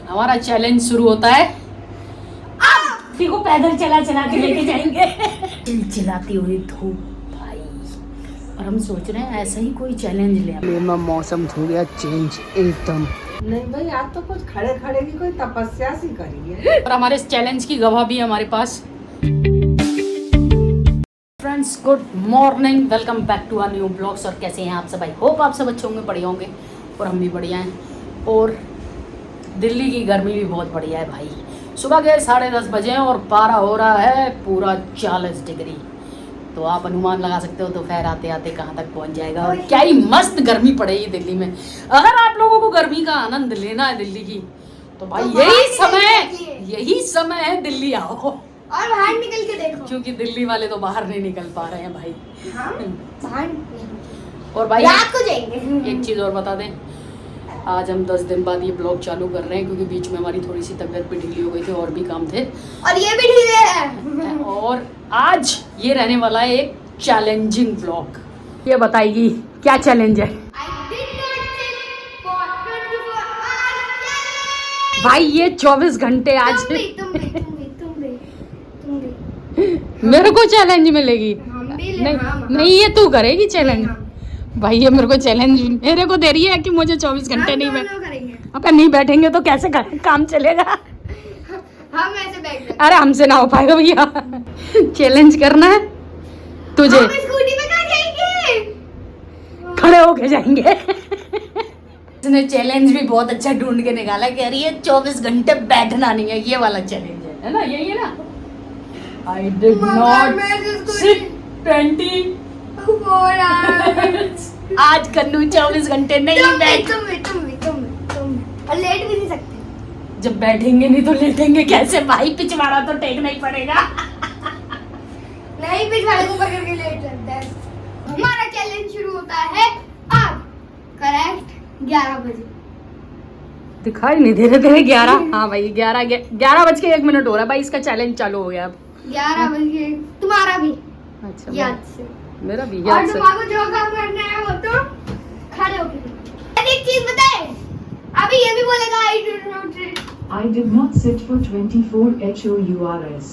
हमारा चैलेंज शुरू होता है अब। को पैदल चला चला के लेके जाएंगे चिल्लाती हुई धूप भाई। और हम सोच रहे हैं ऐसा ही कोई चैलेंज ले। मौसम हो गया चेंज एकदम। नहीं भाई आज तो कुछ खड़े खड़े की कोई तपस्या सी करी है। और हमारे इस चैलेंज की गवाह भी है हमारे पास। Friends good morning, welcome back to our new blogs. और कैसे हैं आप सब? आई होप आप सब अच्छे होंगे, बढ़िया होंगे और हम भी बढ़िया हैं। और दिल्ली की गर्मी भी बहुत बढ़िया है भाई। सुबह के 10:30 बजे और पारा हो रहा है पूरा 40 डिग्री। तो आप अनुमान लगा सकते हो दोपहर आते आते कहाँ तक पहुँच जाएगा। और क्या ही मस्त गर्मी पड़ेगी दिल्ली में। अगर आप लोगों को गर्मी का आनंद लेना है दिल्ली की तो भाई यही समय है दिल्ली आओ और बाहर निकल के देखो, क्योंकि दिल्ली वाले तो बाहर नहीं निकल पा रहे हैं भाई। हाँ, बाहर और भाई रात को जाएंगे। एक चीज़ और बता दें, आज हम 10 दिन बाद ये ब्लॉग चालू कर रहे हैं क्योंकि बीच में हमारी थोड़ी सी तबीयत भी ढीली हो गई थी और भी काम थे और ये भी ढीले है। और आज ये रहने वाला है एक चैलेंजिंग ब्लॉग। ये बताएगी क्या चैलेंज है भाई। ये 24 घंटे आज तुम भी। मेरे को चैलेंज मिलेगी। हम भी नहीं ये तू करेगी चैलेंज भाई। ये मेरे को चैलेंज मेरे को दे रही है कि मुझे 24 घंटे नहीं बैठ। अगर नहीं बैठेंगे तो कैसे काम चलेगा? हम ऐसे बैठ गए। अरे हमसे ना हो पाएगा भैया। चैलेंज करना है तुझे। हम स्कूटी में कहाँ जाएंगे? खड़े होके जाएंगे। इसने चैलेंज भी बहुत अच्छा ढूंढ के निकाला। कह रही है 24 घंटे बैठना नहीं है, ये वाला चैलेंज है ना? यही है ना? I did not sit 24 hours। आज कन्नू 24 घंटे नहीं बैठ। तुम और लेट भी नहीं सकते। जब बैठेंगे नहीं तो लेटेंगे कैसे भाई? पिछवाड़ा तो टेकना ही पड़ेगा। नहीं, पिछवाड़े को पकड़ के लेट सकते हैं। हमारा चैलेंज शुरू होता है अब करेक्ट 11 बजे। दिखाई नहीं दे रहे तेरे 11। हाँ भाई 11 बज के 1 मिनट हो रहा है भाई। इसका चैलेंज चालू हो गया अब 11 बजे। तुम्हारा भी अच्छा याद से। मेरा भी और याद से। तुम्हारा जो काम करना है वो तो खड़े होके। एक चीज बताए, अभी ये भी बोलेगा I did not sit for 24 hours।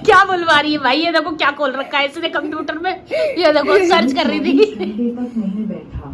क्या बुलवा रही है भाई? ये देखो क्या खोल रखा है इसने कंप्यूटर में। ये देखो सर्च कर रही थी। तक नहीं बैठा।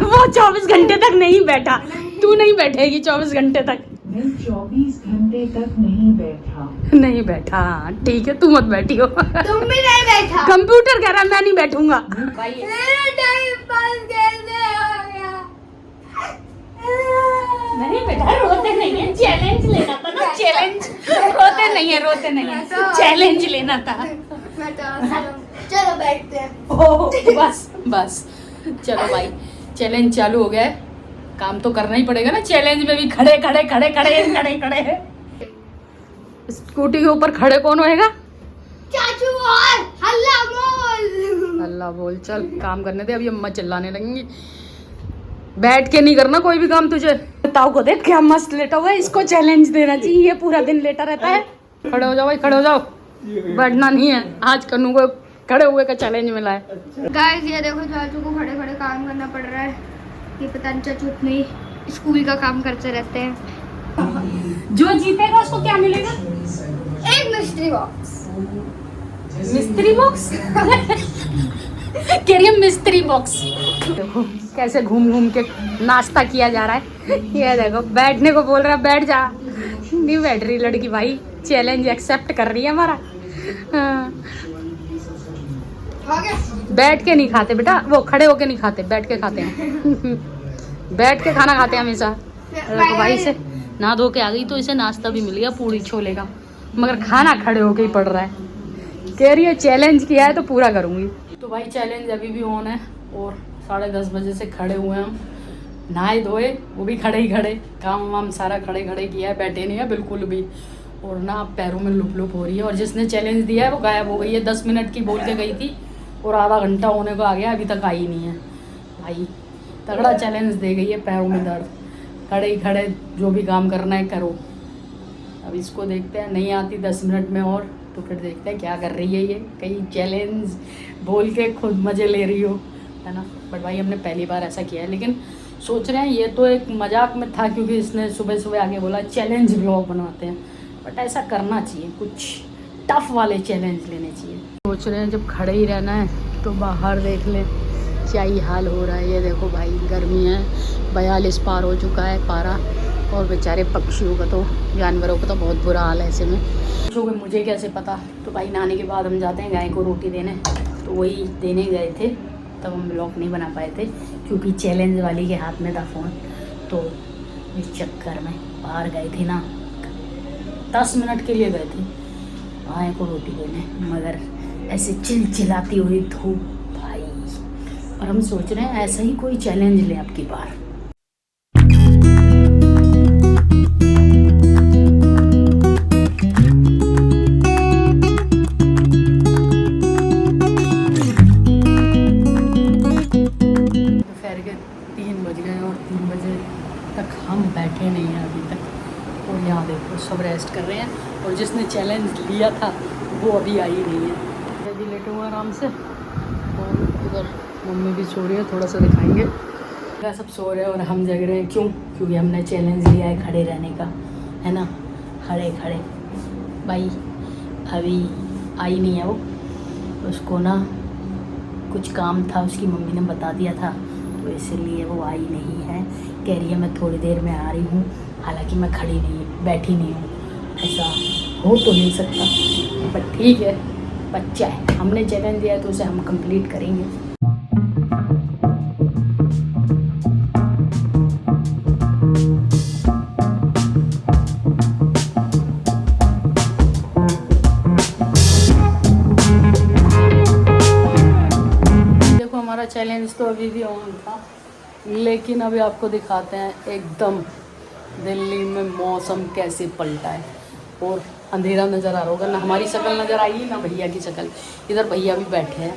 वो 24 घंटे तक नहीं बैठा। तू नहीं बैठेगी 24 घंटे तक। मैं 24 घंटे तक नहीं बैठा। नहीं बैठा, ठीक है तू मत बैठी हो। तुम भी नहीं बैठा। कंप्यूटर कह रहा मैं नहीं बैठूंगा भाई। मेरा टाइम पास कैसे हो गया? नहीं बेटा रोते नहीं है, चैलेंज लेना था ना। चैलेंज रोते नहीं है, रोते नहीं है, चैलेंज लेना था। मैं तो चलो बैठते हैं। ओह बस चलो भाई चालेंज चालू हो गया है। काम तो करना ही पड़ेगा ना। चैलेंज में भी खड़े। स्कूटी के ऊपर खड़े कौन होएगा? चाचू और हल्ला बोल। चल काम करने दे, अभी अम्मा चिल्लाने लगेंगी। बैठ के नहीं करना कोई भी काम तुझे। ताऊ को देख क्या मस्त लेटा हुआ है। इसको चैलेंज देना चाहिए, ये पूरा दिन लेटा रहता है। खड़े हो जाओ भाई, खड़े हो जाओ। बैठना नहीं है आज। कन्नू को खड़े हुए का चैलेंज मिला है। गाइस ये देखो चाचू को खड़े खड़े काम करना पड़ रहा है। ये पता नहीं चाचू अपने स्कूल का काम करते रहते हैं। जो जीतेगा उसको क्या मिलेगा? एक मिस्ट्री बॉक्स। मिस्ट्री बॉक्स कह रही है मिस्ट्री बॉक्स। देखो कैसे घूम घूम के नाश्ता किया जा रहा है। ये देखो बैठने को बोल रहा है, बैठ जा। नहीं बैठ रही लड़की भाई। चैलेंज एक्सेप्ट कर रही है हमारा। बैठ के नहीं खाते बेटा, वो खड़े होके नहीं खाते, बैठ के खाते हैं। बैठ के खाना खाते हैं हमेशा। देखो भाई से नहा धो के आ गई तो इसे नाश्ता भी मिल गया पूरी छोले का, मगर खाना खड़े होके ही पड़ रहा है। कह रही है चैलेंज किया है तो पूरा करूंगी। तो भाई चैलेंज अभी भी ऑन है और 10:30 बजे से खड़े हुए हैं हम। नहाए धोए वो भी खड़े ही खड़े। काम वाम सारा खड़े खड़े किया है, बैठे नहीं है बिल्कुल भी। और ना पैरों में लुप हो रही है। और जिसने चैलेंज दिया है वो गायब हो गई है। 10 मिनट की बोल के गई थी और आधा घंटा होने को आ गया, अभी तक आई नहीं है भाई। तगड़ा चैलेंज दे गई है। पैरों में दर्द, खड़े ही खड़े जो भी काम करना है करो। अब इसको देखते हैं, नहीं आती 10 मिनट में और तो फिर देखते हैं क्या कर रही है ये। कहीं चैलेंज बोल के खुद मज़े ले रही हो, है ना? बट भाई हमने पहली बार ऐसा किया है। लेकिन सोच रहे हैं ये तो एक मजाक में था, क्योंकि इसने सुबह सुबह आके बोला चैलेंज ब्लॉग बनाते हैं, बट ऐसा करना चाहिए, कुछ टफ वाले चैलेंज लेने चाहिए। सोच रहे हैं जब खड़े ही रहना है तो बाहर देख लें क्या ही हाल हो रहा है। ये देखो भाई गर्मी है, 42 पार हो चुका है पारा, और बेचारे पक्षियों का तो, जानवरों का तो बहुत बुरा हाल है ऐसे में। क्योंकि मुझे कैसे पता, तो भाई नहाने के बाद हम जाते हैं गाय को रोटी देने, तो वही देने गए थे, तब हम ब्लॉग नहीं बना पाए थे क्योंकि चैलेंज वाली के हाथ में था फ़ोन। तो इस चक्कर में बाहर गए थे ना, 10 मिनट के लिए गए थे गाय को रोटी देने, मगर ऐसे चिलचिलाती हुई धूप भाई। और हम सोच रहे हैं ऐसा ही कोई चैलेंज लें अब की बार। दोपहर के 3 बज गए और 3 बजे तक हम बैठे नहीं हैं अभी तक। और यहाँ देखो सब रेस्ट कर रहे हैं, और जिसने चैलेंज लिया था वो अभी आई नहीं है। अभी लेटे हुए आराम से, और इधर मम्मी भी सो रही है, थोड़ा सा दिखाएंगे। सब सो रहे हैं और हम जग रहे हैं, क्यों? क्योंकि हमने चैलेंज लिया है खड़े रहने का, है ना। खड़े खड़े भाई अभी आई नहीं है वो, उसको ना कुछ काम था, उसकी मम्मी ने बता दिया था, तो इसलिए वो आई नहीं है। कह रही है मैं थोड़ी देर में आ रही हूँ, हालांकि मैं खड़ी नहीं, बैठी नहीं हूँ। ऐसा हो तो नहीं सकता, बट ठीक है, बच्चा है, हमने चैलेंज दिया है तो उसे हम कंप्लीट करेंगे। देखो हमारा चैलेंज तो अभी भी ऑन था, लेकिन अभी आपको दिखाते हैं एकदम दिल्ली में मौसम कैसे पलटा है, और अंधेरा नज़र आ रहा होगा, ना हमारी शक्ल नज़र आई ना भैया की शक्ल। इधर भैया भी बैठे हैं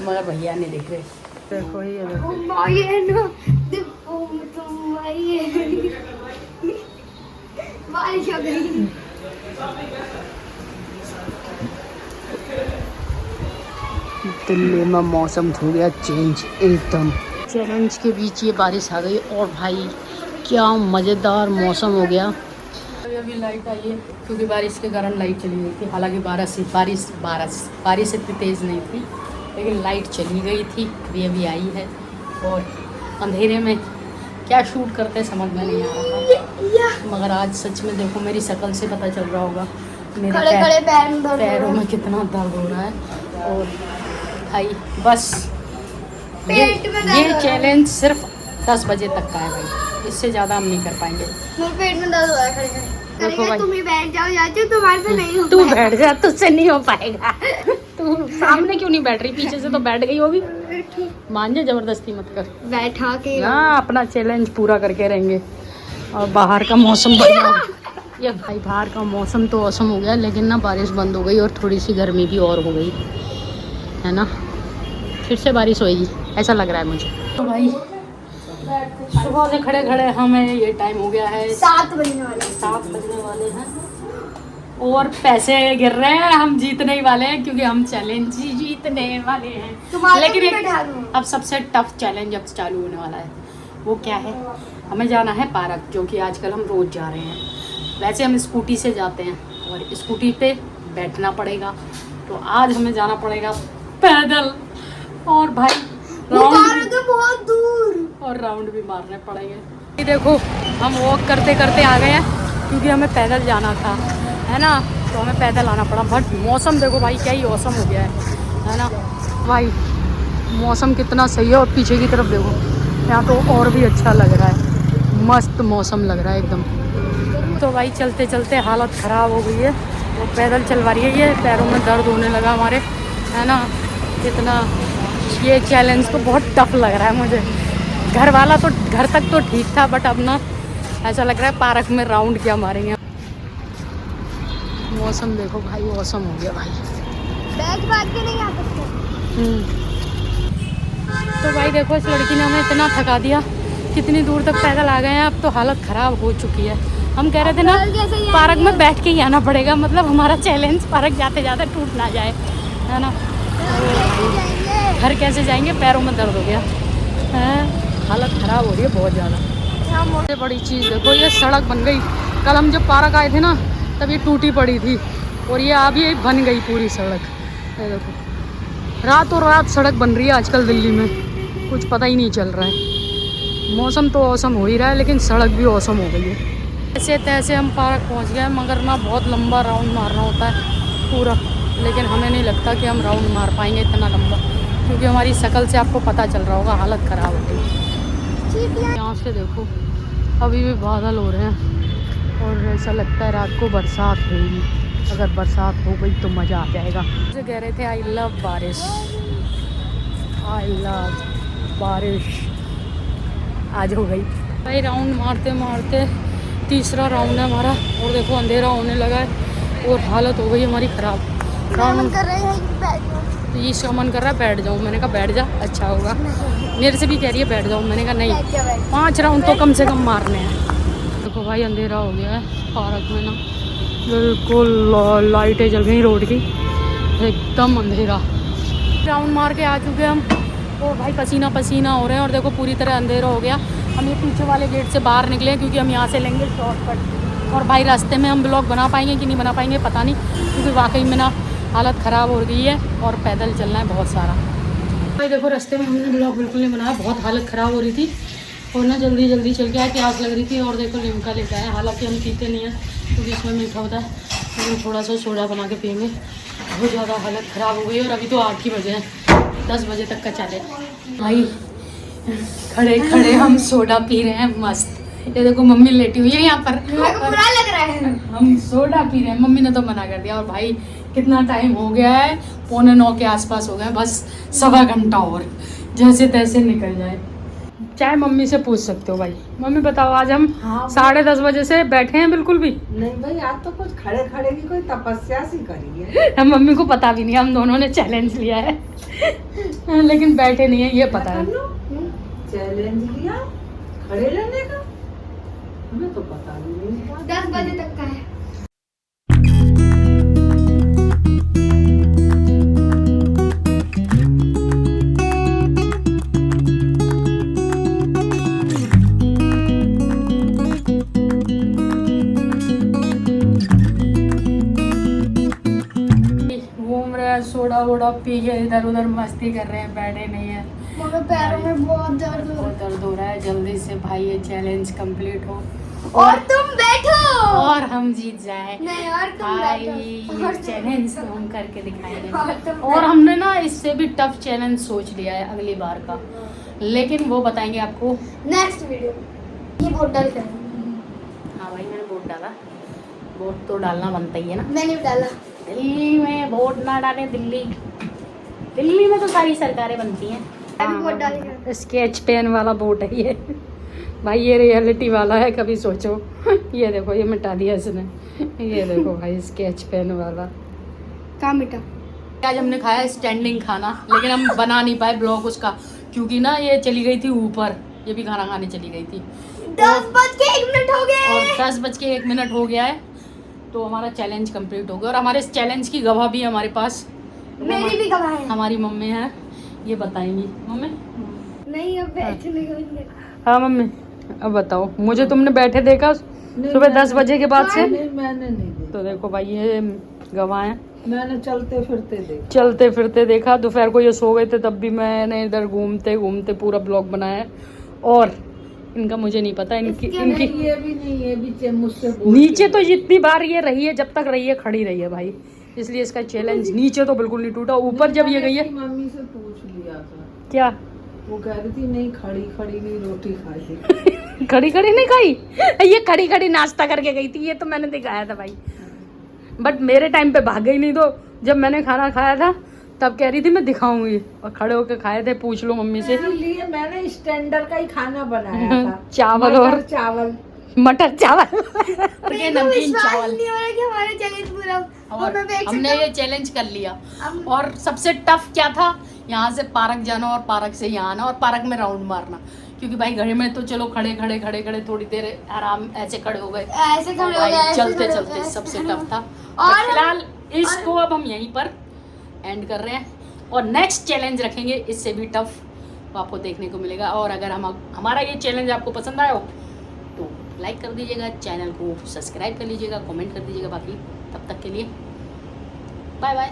मगर भैया नहीं दिख रहे। देखो ये देखो बारिश हो गई। दिल्ली में मौसम हो गया चेंज एकदम। चैलेंज के बीच ये बारिश आ गई, और भाई क्या मज़ेदार मौसम हो गया। अभी लाइट आई है क्योंकि बारिश के कारण लाइट चली गई थी, हालांकि बारिश इतनी तेज़ नहीं थी, लेकिन लाइट चली गई थी। अभी आई है, और अंधेरे में क्या शूट करते समझ में नहीं आ रहा था, मगर आज सच में देखो मेरी शक्ल से पता चल रहा होगा मेरे पैरों में कितना दर्द हो रहा है। और भाई बस ये चैलेंज सिर्फ 10 बजे तक का है भाई, इससे ज़्यादा हम नहीं कर पाएंगे। मेरे पेट में दर्द हो रहा है खड़े खड़े। देखो भाई तुम ही बैठ जाओ, जाती हूँ, तुम्हारे से नहीं हो तू बैठ जा, तुझसे नहीं हो पाएगा। तू सामने क्यों नहीं बैठ रही, पीछे से तो बैठ गई होगी। मान जा, जबरदस्ती मत कर, बैठा के हाँ अपना चैलेंज पूरा करके रहेंगे। और बाहर का मौसम बढ़िया हो गया। ये भाई बाहर का मौसम तो औसम हो गया, लेकिन ना बारिश बंद हो गई और थोड़ी सी गर्मी भी और हो गई है ना, फिर से बारिश होएगी ऐसा लग रहा है मुझे। तो भाई सुबह से खड़े खड़े हमें ये टाइम हो गया है 7 बजने वाले 7 बजने वाले हैं, और पैसे गिर रहे हैं, हम जीतने ही वाले हैं क्योंकि हम चैलेंज ही जीतने वाले हैं। लेकिन अब सबसे टफ चैलेंज अब चालू होने वाला है। वो क्या है, हमें जाना है पार्क, जो कि आजकल हम रोज़ जा रहे हैं। वैसे हम स्कूटी से जाते हैं और स्कूटी पे बैठना पड़ेगा, तो आज हमें जाना पड़ेगा पैदल, और भाई राउंड बहुत दूर, और राउंड भी मारने पड़ेंगे। ये देखो हम वॉक करते करते आ गए हैं, क्योंकि हमें पैदल जाना था, है ना, तो हमें पैदल आना पड़ा। बट मौसम देखो भाई क्या ही मौसम हो गया है ना भाई, मौसम कितना सही है। और पीछे की तरफ देखो, यहाँ तो और भी अच्छा लग रहा है, मस्त मौसम लग रहा है एकदम। तो भाई चलते चलते हालत ख़राब हो गई है, वो पैदल चलवा रही है, ये पैरों में दर्द होने लगा हमारे, है ना। कितना ये चैलेंज तो बहुत टफ लग रहा है मुझे। घर वाला तो घर तक तो ठीक था, बट अब ना ऐसा लग रहा है पार्क में राउंड क्या मारेंगे। मौसम देखो भाई, मौसम हो गया भाई, बैग बांध के नहीं आ सकते। तो भाई देखो इस लड़की ने हमें इतना थका दिया, कितनी दूर तक पैदल आ गए हैं, अब तो हालत ख़राब हो चुकी है। हम कह रहे थे ना पार्क में बैठ के ही आना पड़ेगा, मतलब हमारा चैलेंज पार्क जाते जाते टूट ना जाए, है ना। घर कैसे जाएंगे, पैरों में दर्द हो गया है। हालत ख़राब हो रही है बहुत ज़्यादा। सबसे बड़ी चीज़ देखो, ये सड़क बन गई। कल हम जब पार्क आए थे ना तब ये टूटी पड़ी थी और ये अभी ये बन गई पूरी सड़क। ये देखो, रातों रात सड़क बन रही है आजकल दिल्ली में, कुछ पता ही नहीं चल रहा है। मौसम तो औसम हो ही रहा है लेकिन सड़क भी औसम हो गई है। ऐसे तैसे हम पार्क पहुंच गए, मगर ना बहुत लंबा राउंड मारना होता है पूरा, लेकिन हमें नहीं लगता कि हम राउंड मार पाएंगे इतना लंबा, क्योंकि हमारी शक्ल से आपको पता चल रहा होगा हालत ख़राब हो गई। यहाँ से देखो अभी भी बादल हो रहे हैं और ऐसा लगता है रात को बरसात होगी। अगर बरसात हो गई तो मज़ा आ जाएगा। मुझे कह रहे थे आई लव बारिश, आई लव बारिश। आज हो गई भाई। राउंड मारते मारते तीसरा राउंड है हमारा और देखो अंधेरा होने लगा है और हालत हो गई हमारी ख़राब। राउंड कर रहे हैं, तो इसका मन कर रहा है बैठ जाऊँ। मैंने कहा बैठ जा, अच्छा होगा। मेरे से भी कह रही है बैठ जाऊँ, मैंने कहा नहीं, 5 राउंड तो कम से कम मारने हैं। देखो भाई अंधेरा हो गया है पार्क में ना, बिल्कुल लाइटें जल गई रोड की, एकदम अंधेरा। राउंड मार के आ चुके हम और भाई पसीना पसीना हो रहे हैं और देखो पूरी तरह अंधेरा हो गया। हम ये पीछे वाले गेट से बाहर निकले क्योंकि हम यहाँ से लेंगे शॉर्टकट, और भाई रास्ते में हम ब्लॉग बना पाएंगे कि नहीं बना पाएंगे पता नहीं, क्योंकि वाकई में ना हालत ख़राब हो गई है और पैदल चलना है बहुत सारा। भाई देखो रास्ते में हमने ब्लॉग बिल्कुल नहीं बनाया, बहुत हालत ख़राब हो रही थी और ना जल्दी जल्दी चल के आए, प्यास लग रही थी। और देखो लिमका लेके आए, हालांकि हम पीते नहीं हैं क्योंकि इसमें मीठा होता है, लेकिन थोड़ा सा सोडा बना के पियेंगे। बहुत ज़्यादा हालत ख़राब हो गई और अभी तो 8 ही बजे हैं, 10 बजे तक का चले। भाई खड़े खड़े हम सोडा पी रहे हैं मस्त। ये देखो मम्मी लेटी हुई है यहाँ पर, बुरा लग रहा है। हम सोडा पी रहे हैं, मम्मी ने तो मना कर दिया। और भाई कितना टाइम हो गया है, 8:45 के आसपास हो गया, बस 1.25 घंटा और जैसे तैसे निकल जाए। चाहे मम्मी से पूछ सकते हो भाई। मम्मी बताओ आज हम 10:30 बजे से बैठे हैं बिल्कुल भी नहीं भाई, आज तो कुछ खड़े खड़े की कोई तपस्या सी करी है। हम मम्मी को पता भी नहीं, हम दोनों ने चैलेंज लिया है लेकिन बैठे नहीं है ये पता है। चैलेंज लिया खड़े रहने का, हमें तो पता भी नहीं था। 10 बजे तक का है। घूम रहे हैं, सोडा वोडा पी के इधर उधर मस्ती कर रहे हैं, बैठे नहीं है। मगर पैरों में बहुत दर्द हो बहुत दर्द हो रहा है। जल्दी से भाई ये चैलेंज कंप्लीट हो और तुम बैठो और हम जीत जाए। नहीं, और तुम भाई बैठो। ये चैलेंज तो हम करके दिखाएंगे। और तुम और हमने ना इससे भी टफ चैलेंज सोच लिया है अगली बार का, लेकिन वो बताएंगे आपको नेक्स्ट वीडियो। ये वोट डाल कर। हाँ भाई मैंने वोट डाला, वोट तो डालना बनता ही है ना। मैंने भी डाला। दिल्ली में वोट ना डाले, दिल्ली में तो सारी सरकारें बनती हैं। अभी वोट डालेगा। स्केच पेन वाला वोट है ये भाई, ये रियलिटी वाला है, कभी सोचो। ये देखो ये मिटा दिया इसने, ये देखो भाई स्केच पेन वाला। कहाँ मिटा? आज हमने खाया स्टैंडिंग खाना, लेकिन हम बना नहीं पाए ब्लॉग उसका, क्योंकि ना ये चली गई थी ऊपर, ये भी खाना खाने चली गई थी। 10:01 हो गए और 10:01 हो गया है, तो हमारा चैलेंज कंप्लीट हो गया। और हमारे इस चैलेंज की गवाह भी हमारे पास, मेरी भी गवाह है। हमारी मम्मी है, ये बताएंगी। मम्मी नहीं, अब बैठने का। हाँ मम्मी अब बताओ, मुझे तुमने बैठे देखा सुबह 10 बजे के बाद से? नहीं मैंने नहीं देखा। तो देखो भाई ये गवाह हैं, मैंने चलते फिरते देखा। दोपहर को ये सो गए थे, तब भी मैंने इधर घूमते घूमते पूरा ब्लॉग बनाया है। और इनका मुझे नहीं पता, इनकी ये भी नहीं, ये भी मुझसे नीचे तो जितनी बार ये रही है, जब तक रही है खड़ी रही है भाई, इसलिए इसका चैलेंज नीचे तो बिल्कुल नहीं टूटा। ऊपर जब ये गई है, मम्मी से पूछ लिया था, क्या वो कह रही थी नहीं खड़ी खड़ी नहीं रोटी खाई। खड़ी खड़ी नहीं खाई, ये खड़ी खड़ी नाश्ता करके गई थी, ये तो मैंने दिखाया था भाई। बट मेरे टाइम पे भाग गई, नहीं तो जब मैंने खाना खाया था तब कह रही थी मैं दिखाऊंगी, और खड़े होके खाए थे। पूछ लो मम्मी से। इसलिए मैंने स्टैंडर्ड का ही खाना बनाया था, चावल और चावल, मटर चावल मेरे को नमकीन विश्वास चावल। नहीं हो रहा कि हमारा चैलेंज पूरा और मैं देख हमने सकता ये चैलेंज कर लिया। अब- और सबसे टफ क्या था, यहाँ से पार्क जाना और पार्क से यहाँ आना और पार्क में राउंड मारना, क्योंकि भाई घर में तो चलो खड़े खड़े थोड़ी देर आराम ऐसे खड़े हो गए, ऐसे खड़े हो भाई गए, ऐसे चलते खड़े हो चलते गए, सबसे ऐसे टफ था। और और फिलहाल इसको अब हम यहीं पर एंड कर रहे हैं और नेक्स्ट चैलेंज रखेंगे इससे भी टफ, वो आपको देखने को मिलेगा। और अगर हमारा ये चैलेंज आपको पसंद आया हो तो लाइक कर दीजिएगा, चैनल को सब्सक्राइब कर लीजिएगा, कमेंट कर दीजिएगा। बाकी तब तक के लिए बाय बाय।